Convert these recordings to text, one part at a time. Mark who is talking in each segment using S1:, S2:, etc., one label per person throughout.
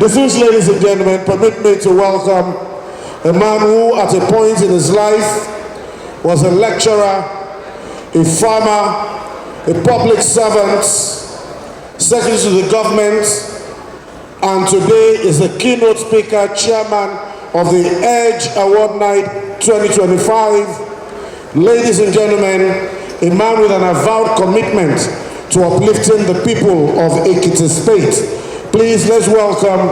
S1: Distinguished ladies and gentlemen, permit me to welcome a man who at a point in his life was a lecturer, a farmer, a public servant, secretary to the government, and today is a keynote speaker, chairman of the Edge Award Night 2025. Ladies and gentlemen, a man with an avowed commitment to uplifting the people of Ekiti State. Please, let's welcome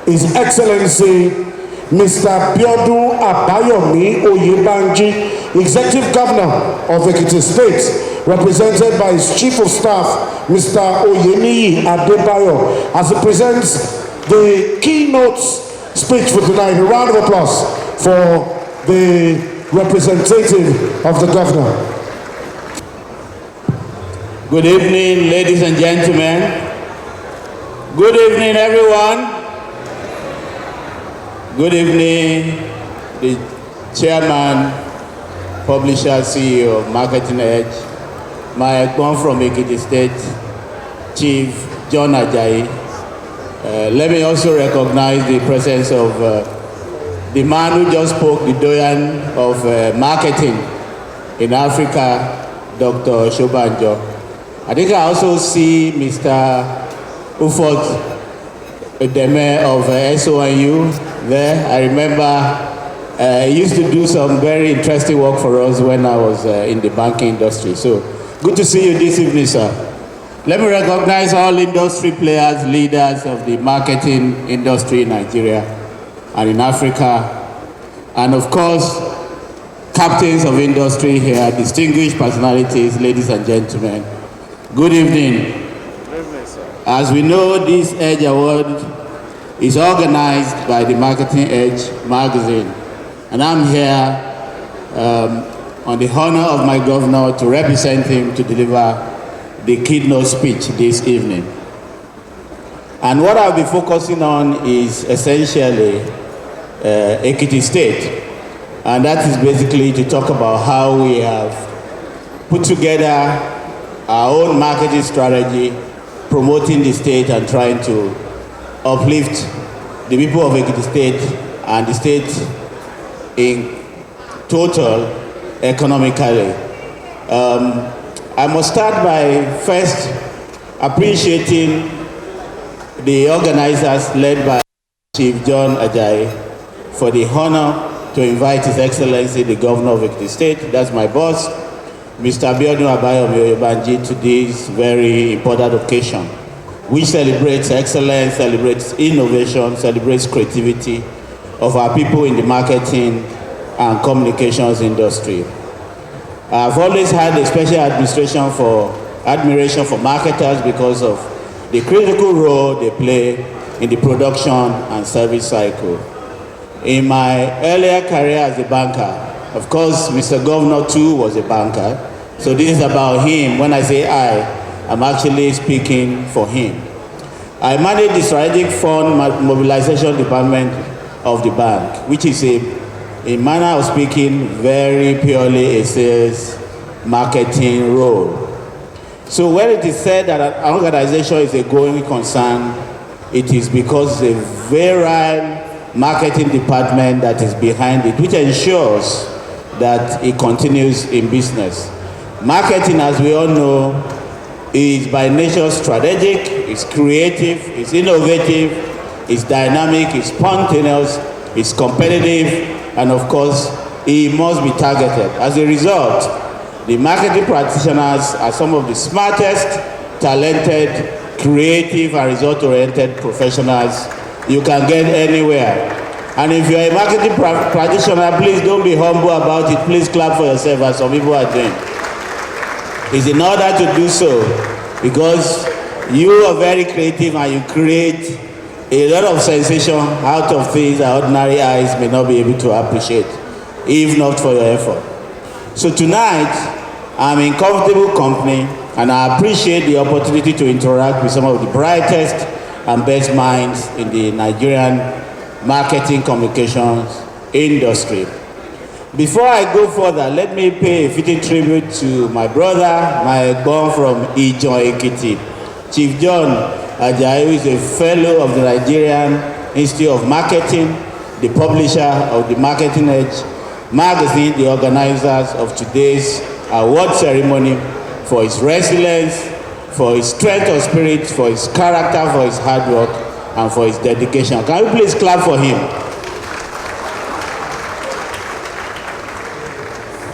S1: His Excellency, Mr. Abiodun Oyebanji, Executive Governor of Ekiti State, represented by his Chief of Staff, Mr. Oyeniyi Adebayo, as he presents the keynote speech for tonight. A round of applause for the representative of the Governor.
S2: Good evening, ladies and gentlemen. Good evening, everyone. Good evening, the Chairman, Publisher, CEO, Marketing Edge, my one from Ekiti State, Chief John Ajayi. Let me also recognize the presence of the man who just spoke, the doyen of marketing in Africa, Dr. Shobanjo. I think I also see Mr. Ufot Edeme of SONU there. I remember he used to do some very interesting work for us when I was in the banking industry. So good to see you this evening, sir. Let me recognize all industry players, leaders of the marketing industry in Nigeria and in Africa, and of course, captains of industry here, distinguished personalities, ladies and gentlemen. Good evening. As we know, this Edge Award is organized by the Marketing Edge magazine, and I'm here on the honor of my governor to represent him to deliver the keynote speech this evening. And what I'll be focusing on is essentially Ekiti State, and that is basically to talk about how we have put together our own marketing strategy, promoting the state and trying to uplift the people of Ekiti State and the state in total economically. I must start by first appreciating the organizers led by Chief John Ajayi for the honor to invite His Excellency, the Governor of Ekiti State, that's my boss, Mr. Abiodun Oyebanji, to this very important occasion, which celebrates excellence, celebrates innovation, celebrates creativity of our people in the marketing and communications industry. I've always had a special admiration for marketers because of the critical role they play in the production and service cycle. In my earlier career as a banker, of course, Mr. Governor too was a banker, so this is about him. When I say I'm actually speaking for him. I manage the Strategic Fund Mobilization Department of the bank, which is in manner of speaking, very purely a sales marketing role. So when it is said that an organization is a going concern, it is because it's a virile marketing department that is behind it, which ensures that it continues in business. Marketing, as we all know, is by nature strategic, it's creative, it's innovative, it's dynamic, it's spontaneous, it's competitive, and of course, it must be targeted. As a result, the marketing practitioners are some of the smartest, talented, creative, and result-oriented professionals you can get anywhere. And if you're a marketing practitioner, please don't be humble about it. Please clap for yourself, as some people are doing. It's in order to do so because you are very creative and you create a lot of sensation out of things that ordinary eyes may not be able to appreciate, if not for your effort. So tonight, I'm in comfortable company and I appreciate the opportunity to interact with some of the brightest and best minds in the Nigerian marketing communications industry. Before I go further, let me pay a fitting tribute to my brother, my born from Ijon Ekiti, Chief John Adebayo, who is a fellow of the Nigerian Institute of Marketing, the publisher of the Marketing Edge magazine, the organizers of today's award ceremony, for his resilience, for his strength of spirit, for his character, for his hard work, and for his dedication. Can you please clap for him?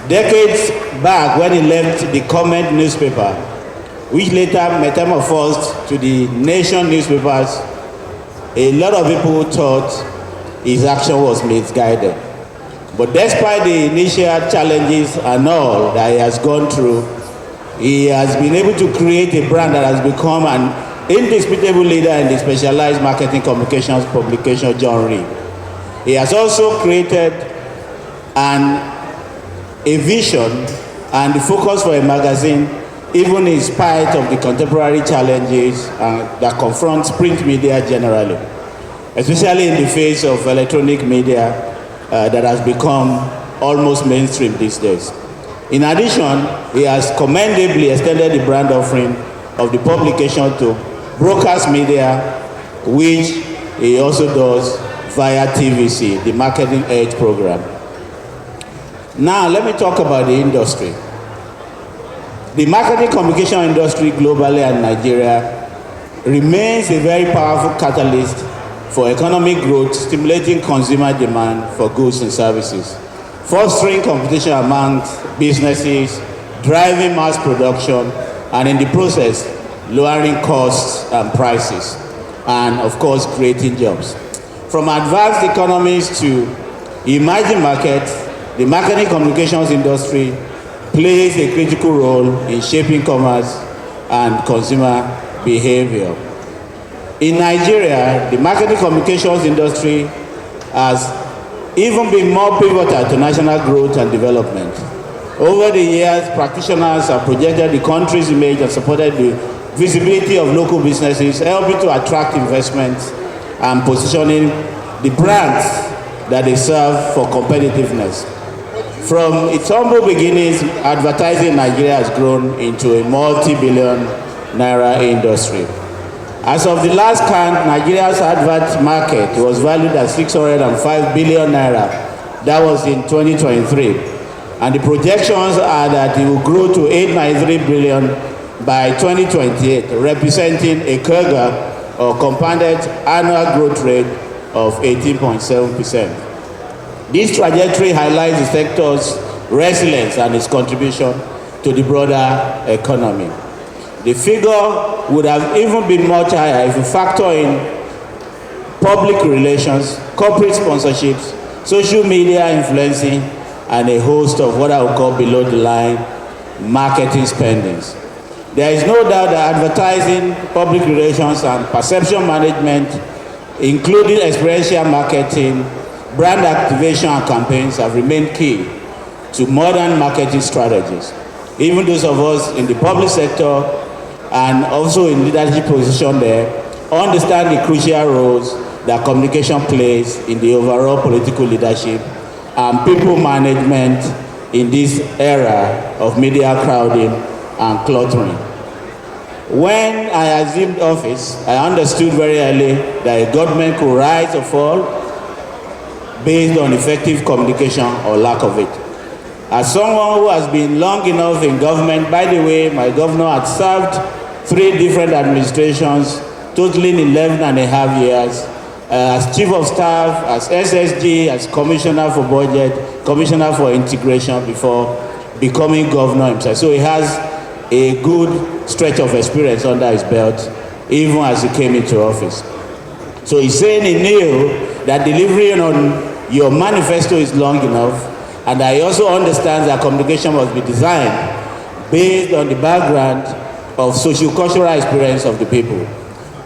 S2: Decades back, when he left the Comment newspaper, which later metamorphosed to the Nation newspapers, a lot of people thought his action was misguided. But despite the initial challenges and all that he has gone through, he has been able to create a brand that has become an indisputable leader in the specialized marketing communications publication genre. He has also created a vision and the focus for a magazine, even in spite of the contemporary challenges that confront print media generally, especially in the face of electronic media that has become almost mainstream these days. In addition, he has commendably extended the brand offering of the publication to broadcast media, which he also does via TVC, the Marketing Edge program. Now, let me talk about the industry. The marketing communication industry globally and Nigeria remains a very powerful catalyst for economic growth, stimulating consumer demand for goods and services, fostering competition amongst businesses, driving mass production, and in the process, lowering costs and prices, and of course, creating jobs. From advanced economies to emerging markets, the marketing communications industry plays a critical role in shaping commerce and consumer behavior. In Nigeria, the marketing communications industry has even been more pivotal to national growth and development. Over the years, practitioners have projected the country's image and supported the visibility of local businesses, helping to attract investments and positioning the brands that they serve for competitiveness. From its humble beginnings, advertising in Nigeria has grown into a multi-billion naira industry. As of the last count, Nigeria's advert market was valued at 605 billion naira. That was in 2023. And the projections are that it will grow to 893 billion by 2028, representing a CAGR, or compounded annual growth rate, of 18.7%. This trajectory highlights the sector's resilience and its contribution to the broader economy. The figure would have even been much higher if you factor in public relations, corporate sponsorships, social media influencing, and a host of what I would call below-the-line marketing spendings. There is no doubt that advertising, public relations, and perception management, including experiential marketing, brand activation, and campaigns have remained key to modern marketing strategies. Even those of us in the public sector and also in leadership position there understand the crucial roles that communication plays in the overall political leadership and people management in this era of media crowding and cluttering. When I assumed office, I understood very early that a government could rise or fall based on effective communication or lack of it. As someone who has been long enough in government, by the way, my governor had served 3 different administrations, totaling 11 and a half years, as Chief of Staff, as SSG, as Commissioner for Budget, Commissioner for Integration before becoming governor himself. So he has a good stretch of experience under his belt, even as he came into office. So he's saying he knew that delivering on your manifesto is long enough, and I also understand that communication must be designed based on the background of socio-cultural experience of the people.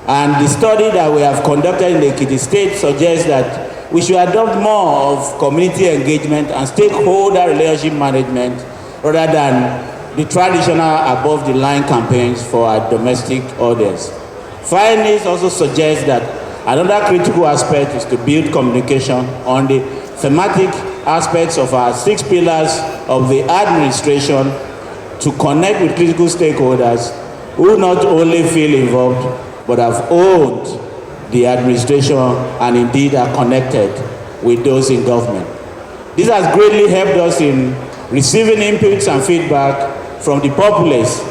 S2: And the study that we have conducted in the Ekiti State suggests that we should adopt more of community engagement and stakeholder relationship management rather than the traditional above-the-line campaigns for our domestic audience. Findings also suggest that another critical aspect is to build communication on the thematic aspects of our 6 pillars of the administration to connect with critical stakeholders who not only feel involved, but have owned the administration and indeed are connected with those in government. This has greatly helped us in receiving inputs and feedback from the populace,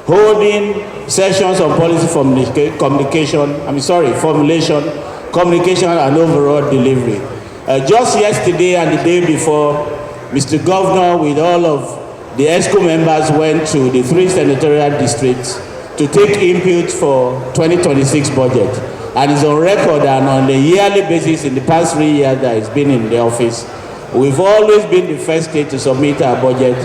S2: holding sessions on policy formulation, communication, and overall delivery. Just yesterday and the day before, Mr. Governor, with all of the ESCO members, went to the 3 senatorial districts to take input for 2026 budget. And is on record and on a yearly basis in the past 3 years that he's been in the office, we've always been the first state to submit our budget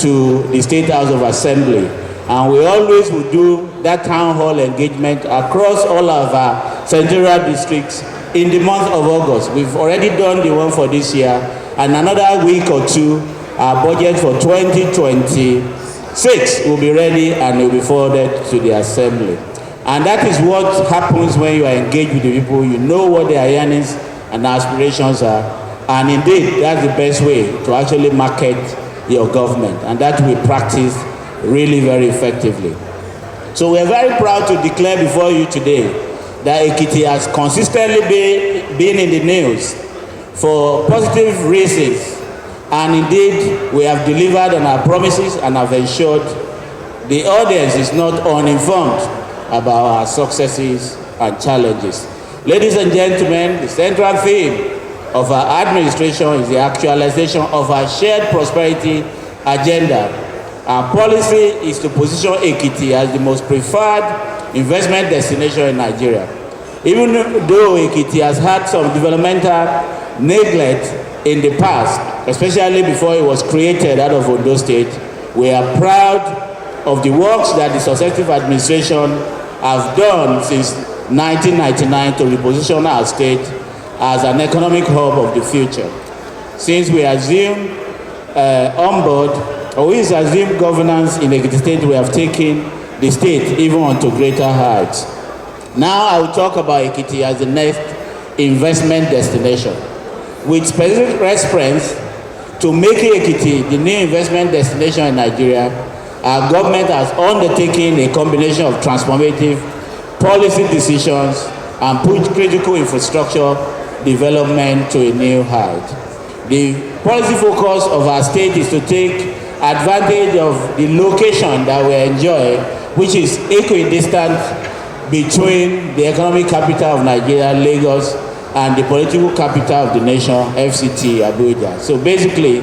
S2: to the State House of Assembly. And we always will do that town hall engagement across all of our senatorial districts in the month of August. We've already done the one for this year, and another week or two, our budget for 2026 will be ready and will be forwarded to the Assembly. And that is what happens when you are engaged with the people. You know what their yearnings and aspirations are. And indeed, that's the best way to actually market your government. And that we practice really very effectively. So we are very proud to declare before you today that Ekiti has consistently been in the news for positive reasons. And indeed, we have delivered on our promises and have ensured the audience is not uninformed about our successes and challenges. Ladies and gentlemen, the central theme of our administration is the actualization of our shared prosperity agenda. Our policy is to position Ekiti as the most preferred investment destination in Nigeria. Even though Ekiti has had some developmental neglect in the past, especially before it was created out of Ondo State, we are proud of the works that the successive administration have done since 1999 to reposition our state as an economic hub of the future. Since we assumed we assumed governance in Ekiti State, we have taken the state even onto greater heights. Now I will talk about Ekiti as the next investment destination. With specific reference to making Ekiti the new investment destination in Nigeria, our government has undertaken a combination of transformative policy decisions and put critical infrastructure development to a new height. The policy focus of our state is to take advantage of the location that we enjoy, which is equidistant between the economic capital of Nigeria, Lagos, and the political capital of the nation, FCT, Abuja. So basically,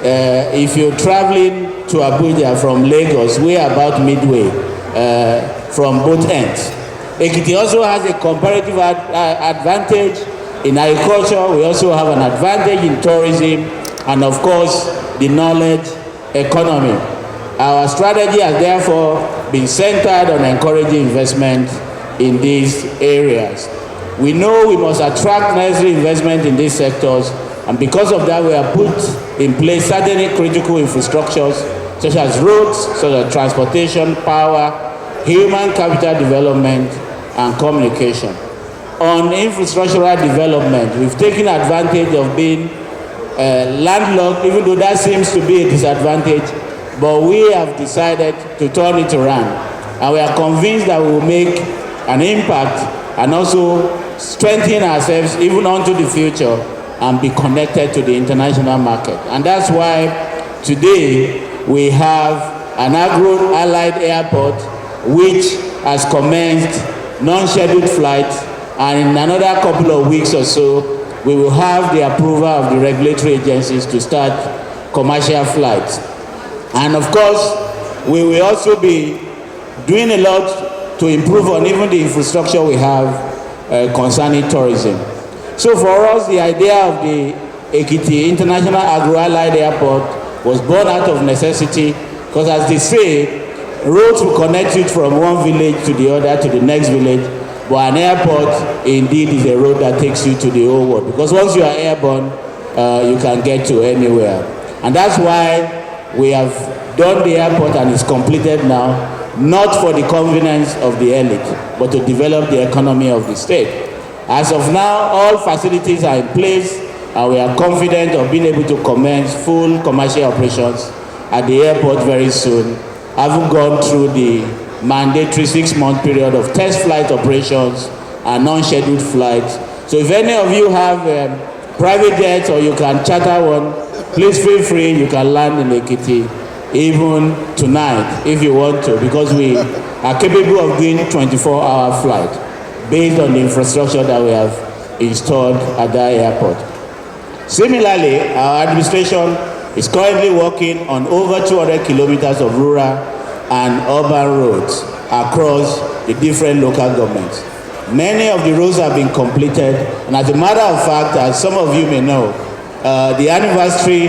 S2: if you're traveling to Abuja from Lagos, we are about midway from both ends. Ekiti also has a comparative advantage in agriculture. We also have an advantage in tourism, and of course, the knowledge economy. Our strategy has therefore been centered on encouraging investment in these areas. We know we must attract necessary investment in these sectors, and because of that, we have put in place certain critical infrastructures, such as roads, such as transportation, power, human capital development, and communication. On infrastructural development, we've taken advantage of being landlocked, even though that seems to be a disadvantage, but we have decided to turn it around. And we are convinced that we will make an impact and also strengthen ourselves even onto the future and be connected to the international market. And that's why today we have an agro-allied airport which has commenced non-scheduled flights, and in another couple of weeks or so, we will have the approval of the regulatory agencies to start commercial flights. And of course, we will also be doing a lot to improve on even the infrastructure we have concerning tourism. So for us, the idea of the Ekiti International Agro-Allied Airport was born out of necessity, because as they say, roads will connect you from one village to the other, to the next village, but an airport indeed is a road that takes you to the whole world, because once you are airborne, you can get to anywhere. And that's why we have done the airport, and it's completed now, not for the convenience of the elite, but to develop the economy of the state. As of now, all facilities are in place, and we are confident of being able to commence full commercial operations at the airport very soon, having gone through the mandatory 6-month period of test flight operations and non-scheduled flights. So if any of you have private jets or you can charter one, please feel free. You can land in Ekiti even tonight if you want to, because we are capable of doing 24-hour flight based on the infrastructure that we have installed at that airport. Similarly, our administration is currently working on over 200 kilometers of rural and urban roads across the different local governments. Many of the roads have been completed, and as a matter of fact, as some of you may know, the anniversary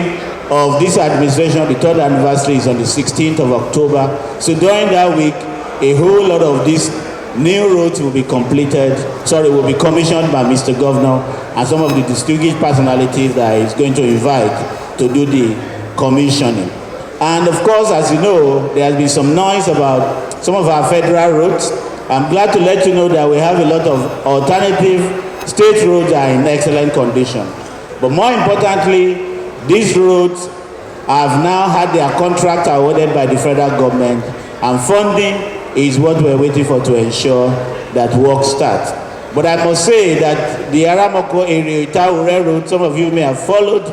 S2: of this administration, the 3rd anniversary, is on the 16th of October. So during that week, a whole lot of these new roads will be will be commissioned by Mr. Governor and some of the distinguished personalities that he's going to invite to do the commissioning. And of course, as you know, there has been some noise about some of our federal roads. I'm glad to let you know that we have a lot of alternative state roads are in excellent condition. But more importantly, these roads have now had their contract awarded by the federal government, and funding is what we're waiting for to ensure that work starts. But I must say that the Aramoko area, Itaure Road, some of you may have followed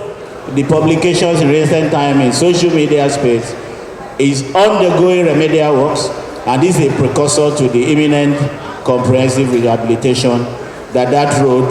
S2: the publications in recent time in social media space, is undergoing remedial works, and this is a precursor to the imminent comprehensive rehabilitation that road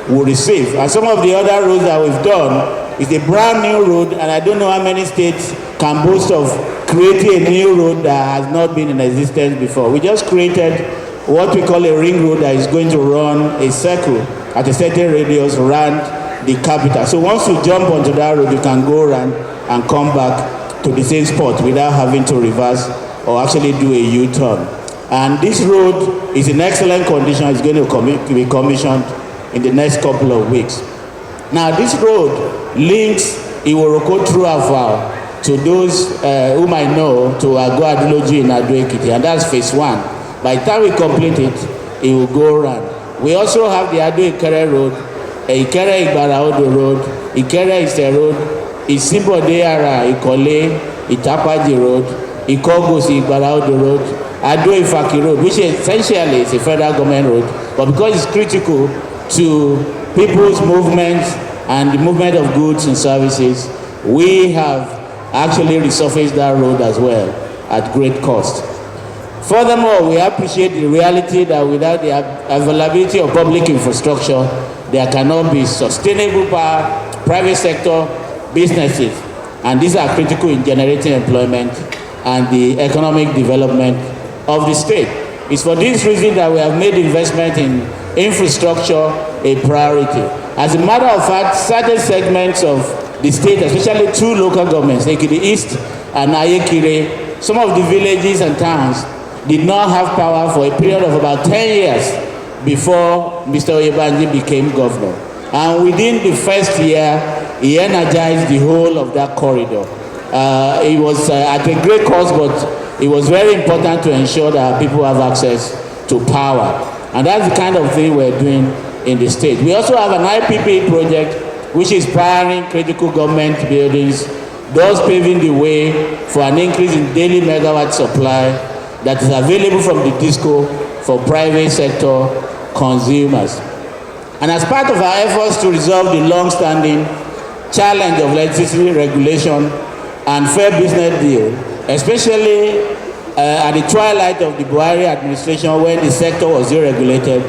S2: will receive. And some of the other roads that we've done is a brand new road, and I don't know how many states can boast of creating a new road that has not been in existence before. We just created what we call a ring road that is going to run a circle at a certain radius around the capital. So once you jump onto that road, you can go around and come back to the same spot without having to reverse or actually do a U-turn. And this road is in excellent condition. It's going to be commissioned in the next couple of weeks. Now, this road links Iworoko through Afar to those who might know to Ago Adiloju in Ado Ekiti, and that's phase 1. By the time we complete it, it will go around. We also have the Ado Ikere Road, Ikere Igbara Odo Road, Ikere Ise Road, Isimbo Deara Ikole, Itapaji Road, Ikogosi Igbara Odo Road, Ado Ifaki Road, which essentially is a federal government road, but because it's critical to people's movements and the movement of goods and services, we have actually resurfaced that road as well at great cost. Furthermore, we appreciate the reality that without the availability of public infrastructure, there cannot be sustainable power, private sector, businesses, and these are critical in generating employment and the economic development of the state. It's for this reason that we have made investment in infrastructure a priority. As a matter of fact, certain segments of the state, especially 2 local governments, Ekiti East and Ayekire, some of the villages and towns did not have power for a period of about 10 years before Mr. Oyebanji became governor. And within the first year, he energized the whole of that corridor. It was at a great cost, but it was very important to ensure that people have access to power. And that's the kind of thing we're doing in the state. We also have an IPP project, which is powering critical government buildings, thus paving the way for an increase in daily megawatt supply that is available from the DISCO for private sector consumers. And as part of our efforts to resolve the long-standing challenge of electricity regulation and fair business deal, especially at the twilight of the Buhari administration when the sector was deregulated,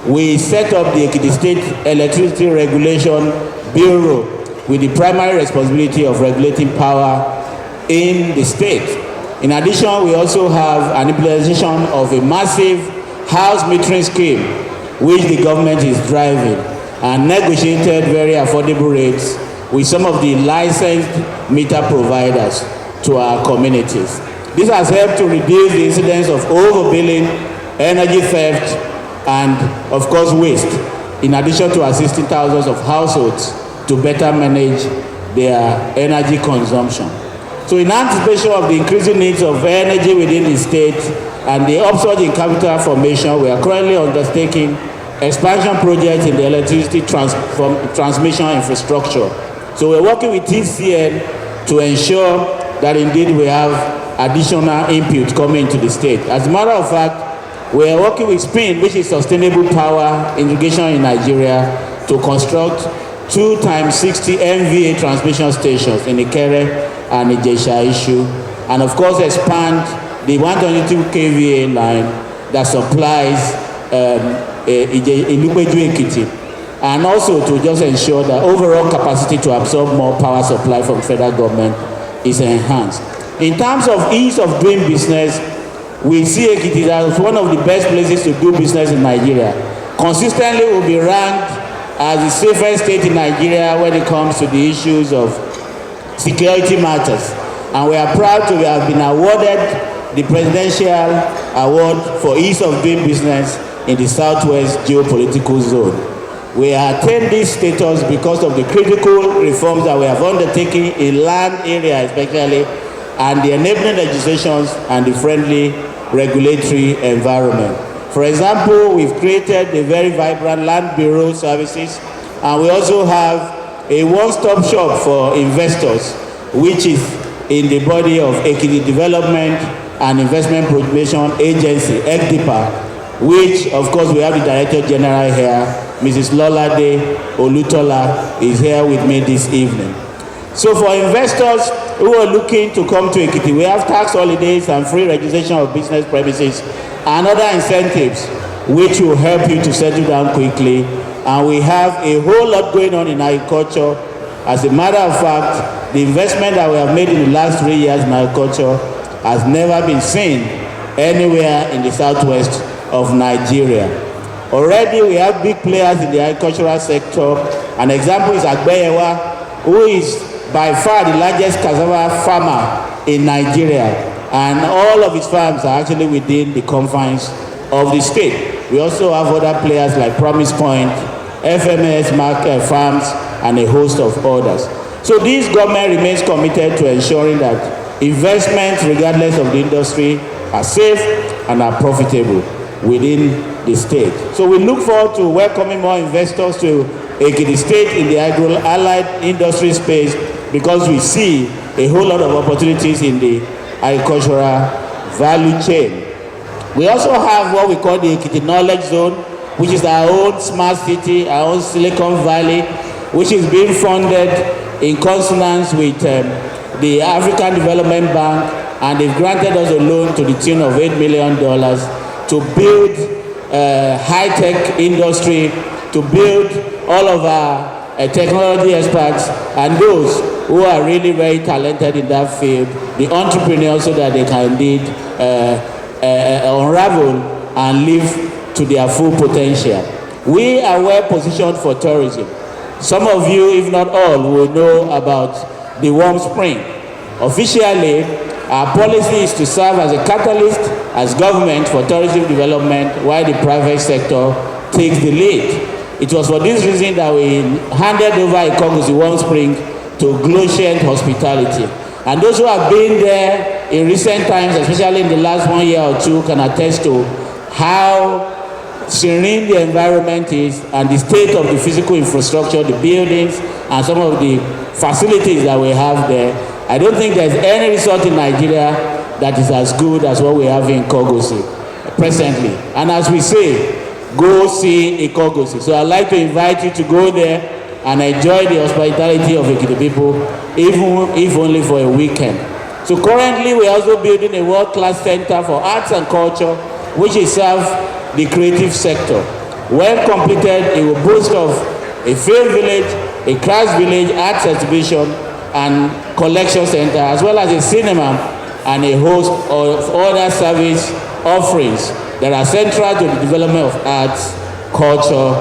S2: we set up the Ekiti State Electricity Regulation Bureau with the primary responsibility of regulating power in the state. In addition, we also have an implementation of a massive house metering scheme which the government is driving and negotiated very affordable rates with some of the licensed meter providers to our communities. This has helped to reduce the incidence of overbilling, energy theft, and of course waste, in addition to assisting thousands of households to better manage their energy consumption. So in anticipation of the increasing needs of energy within the state and the upsurge in capital formation, we are currently undertaking expansion projects in the electricity transmission infrastructure. So we're working with TCN to ensure that indeed we have additional input coming to the state. As a matter of fact, we are working with SPIN, which is Sustainable Power Irrigation in Nigeria, to construct 2 × 60 MVA transmission stations in Ikere and Ijesha issue, and of course expand the 122 kVA line that supplies Ilupeju Ekiti, and also to just ensure that overall capacity to absorb more power supply from federal government is enhanced. In terms of ease of doing business, we see Ekiti as one of the best places to do business in Nigeria. Consistently will be ranked as the safest state in Nigeria when it comes to the issues of security matters. And we are proud to have been awarded the Presidential Award for Ease of Doing Business in the Southwest Geopolitical Zone. We attained this status because of the critical reforms that we have undertaken in land area especially, and the enabling legislations and the friendly regulatory environment. For example, we've created a very vibrant land bureau services, and we also have a one-stop shop for investors, which is in the body of Ekiti Development and Investment Promotion Agency, ECDIPA, which of course we have the Director General here, Mrs. Lolade Olutola is here with me this evening. So for investors who are looking to come to Ekiti, we have tax holidays and free registration of business premises and other incentives which will help you to settle down quickly. And we have a whole lot going on in agriculture. As a matter of fact, the investment that we have made in the last 3 years in agriculture has never been seen anywhere in the southwest of Nigeria. Already we have big players in the agricultural sector. An example is Agbeyewa, who is by far the largest cassava farmer in Nigeria, and all of his farms are actually within the confines of the state. We also have other players like Promise Point, FMS Market Farms, and a host of others. So this government remains committed to ensuring that investments, regardless of the industry, are safe and are profitable within the state. So we look forward to welcoming more investors to Ekiti State in the agro-allied industry space, because we see a whole lot of opportunities in the agricultural value chain. We also have what we call the Ekiti Knowledge Zone, which is our own smart city, our own Silicon Valley, which is being funded in consonance with the African Development Bank, and they've granted us a loan to the tune of $8 million to build high-tech industry, to build all of our technology experts and those who are really very talented in that field, the entrepreneurs, so that they can indeed unravel and live to their full potential. We are well positioned for tourism. Some of you, if not all, will know about the warm spring. Officially, our policy is to serve as a catalyst as government for tourism development, while the private sector takes the lead. It was for this reason that we handed over Ikogosi Warm Spring to Glosient Hospitality. And those who have been there in recent times, especially in the last 1 year or two, can attest to how serene the environment is and the state of the physical infrastructure, the buildings, and some of the facilities that we have there. I don't think there's any resort in Nigeria that is as good as what we have in Ikogosi presently. And as we say, go see Ikogosi. So I'd like to invite you to go there and enjoy the hospitality of Ekiti people, even if only for a weekend. So currently, we're also building a world-class center for arts and culture, which will serve the creative sector. When completed, it will boast of a film village, a crafts village, arts exhibition, and collection center, as well as a cinema and a host of other service offerings that are central to the development of arts, culture,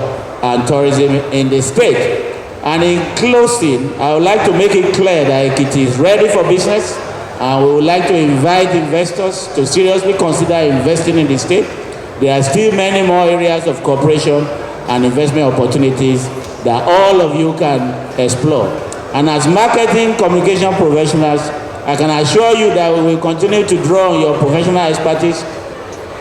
S2: and tourism in the state. And in closing, I would like to make it clear that Ekiti is ready for business, and we would like to invite investors to seriously consider investing in the state. There are still many more areas of cooperation and investment opportunities that all of you can explore. And as marketing communication professionals, I can assure you that we will continue to draw on your professional expertise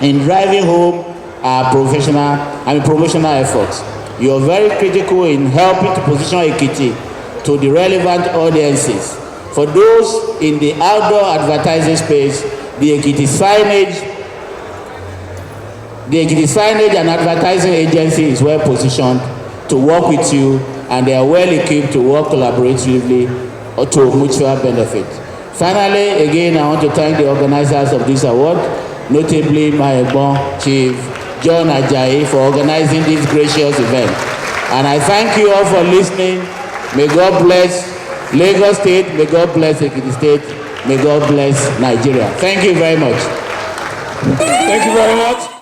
S2: in driving home our professional and promotional efforts. You are very critical in helping to position Ekiti to the relevant audiences For those in the outdoor advertising space, the Ekiti signage and advertising agency is well positioned to work with you, and they are well equipped to work collaboratively or to mutual benefit. Finally, again, I want to thank the organizers of this award, notably my Chief John Ajayi, for organizing this gracious event. And I thank you all for listening. May God bless Lagos State, may God bless Ekiti State, may God bless Nigeria. Thank you very much.
S1: Thank you very much.